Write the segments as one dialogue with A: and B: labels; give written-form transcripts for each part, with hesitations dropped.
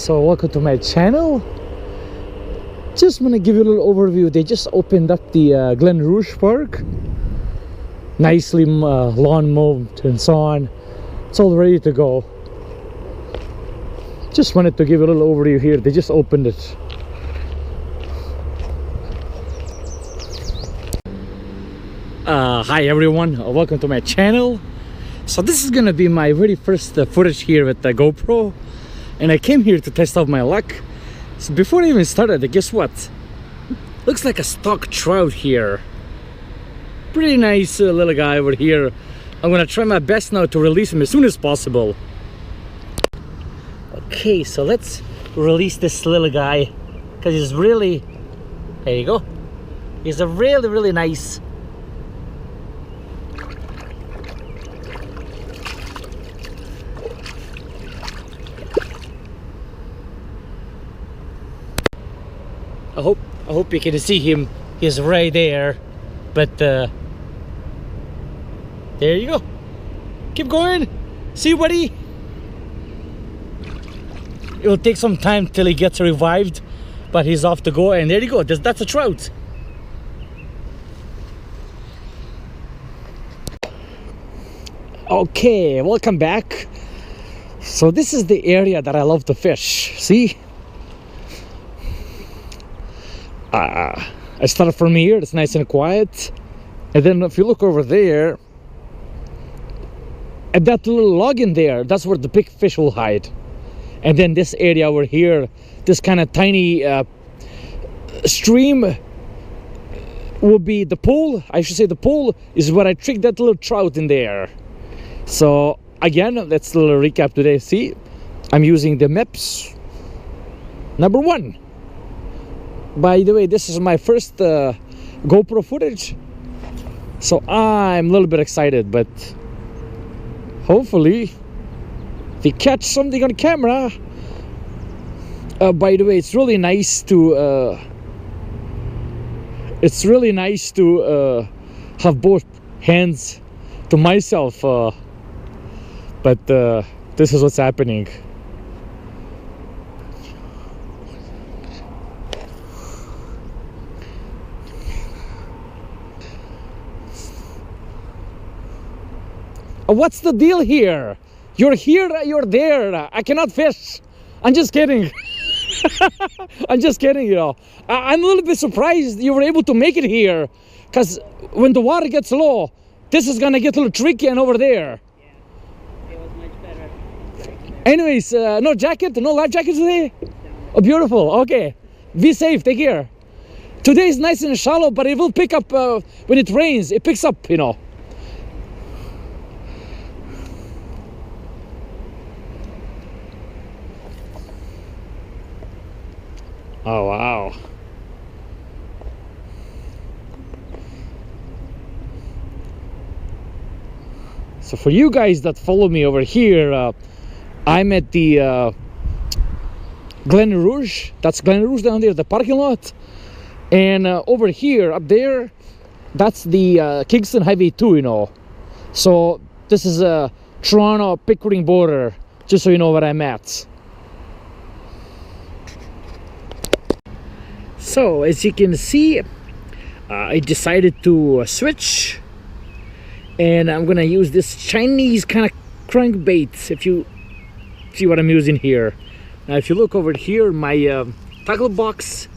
A: So welcome to my channel. Just want to give you a little overview. They just opened up the Glen Rouge Park. Nicely lawn mowed and so on. It's all ready to go. Just wanted to give you a little overview here. They just opened it. Hi everyone, welcome to my channel. So this is gonna be my very first footage here with the GoPro, and I came here to test out my luck. So before I even started, guess what? Looks like a stock trout here. Pretty nice little guy over here. I'm gonna try my best now to release him as soon as possible. Okay, so let's release this little guy because he's really, there you go. He's a really nice. I hope you can see him. He's right there, but there you go. Keep going. See, buddy. It will take some time till he gets revived, but he's off to go. And there you go. That's a trout. Okay, welcome back. So this is the area that I love to fish. See? I started from here. It's nice and quiet, and then if you look over there at that little log in there, that's where the big fish will hide. And then this area over here, this kind of tiny stream will be the pool. I should say the pool is where I tricked that little trout in there. So again, let's a little recap today. See, I'm using the Meps #1. By the way, this is my first GoPro footage, so I'm a little bit excited, but hopefully if you catch something on camera. By the way, it's really nice to have both hands to myself, but this is what's happening. What's the deal here? You're here, you're there. I cannot fish. I'm just kidding. I'm just kidding, you know. I'm a little bit surprised you were able to make it here, because when the water gets low, this is gonna get a little tricky and over there.
B: Yeah, it was much better.
A: Anyways, no jacket, no life jacket today? Oh, beautiful. Okay. Be safe, take care. Today is nice and shallow, but it will pick up when it rains. It picks up, you know. Oh wow. So for you guys that follow me over here, I'm at the Glen Rouge. That's Glen Rouge down there, the parking lot. And over here, up there, that's the Kingston Highway 2, you know. So this is a Toronto Pickering border, just so you know where I'm at. So as you can see, I decided to switch, and I'm gonna use this Chinese kind of crankbait, if you see what I'm using here. Now if you look over here, my tackle box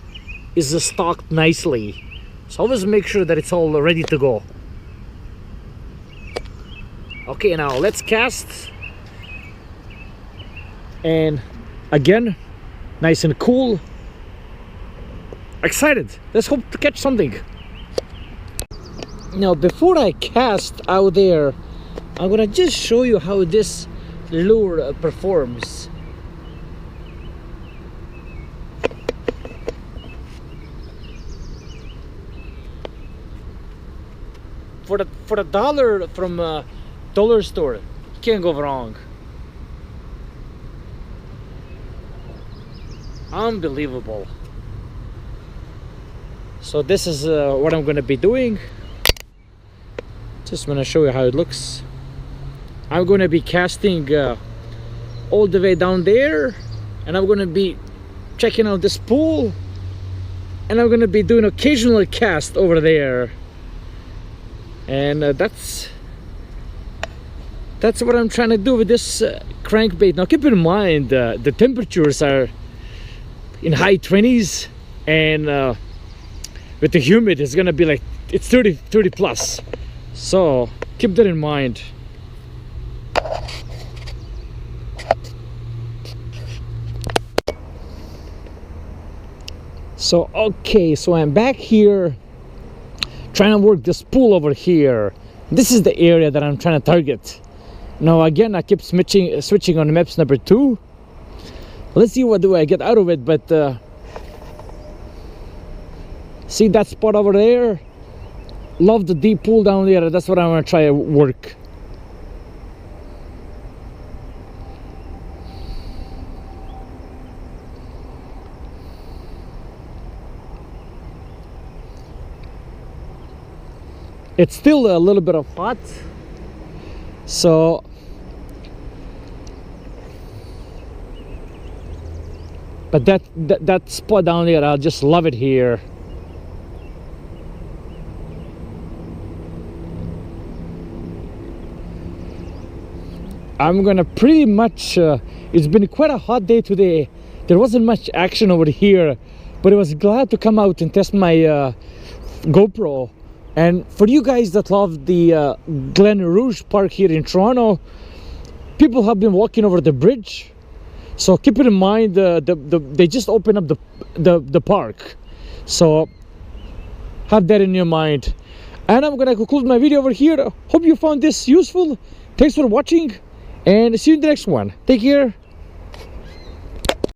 A: is stocked nicely, so always make sure that it's all ready to go. Okay, now let's cast, and again, nice and cool. Excited. Let's hope to catch something. Now before I cast out there, I'm gonna just show you how this lure performs. For the dollar from a dollar store, you can't go wrong. Unbelievable. So this is what I'm going to be doing. Just want to show you how it looks. I'm going to be casting all the way down there and I'm gonna be checking out this pool, and I'm gonna be doing occasional cast over there, and that's what I'm trying to do with this crankbait. Now keep in mind the temperatures are in high 20s, and with the humid it's gonna be like it's 30 plus, so keep that in mind. So okay, so I'm back here trying to work this pool over here. This is the area that I'm trying to target. Now again, I keep switching on maps number 2. Let's see what do I get out of it. But see that spot over there? Love the deep pool down there. That's what I'm gonna try to work. It's still a little bit of hot, so but that spot down there, I'll just love it here. I'm gonna pretty much it's been quite a hot day today. There wasn't much action over here, but I was glad to come out and test my GoPro. And for you guys that love the Rouge Park here in Toronto, people have been walking over the bridge, so keep it in mind. They just opened up the park, so have that in your mind. And I'm gonna conclude my video over here. Hope you found this useful. Thanks for watching, and see you in the next one. Take care.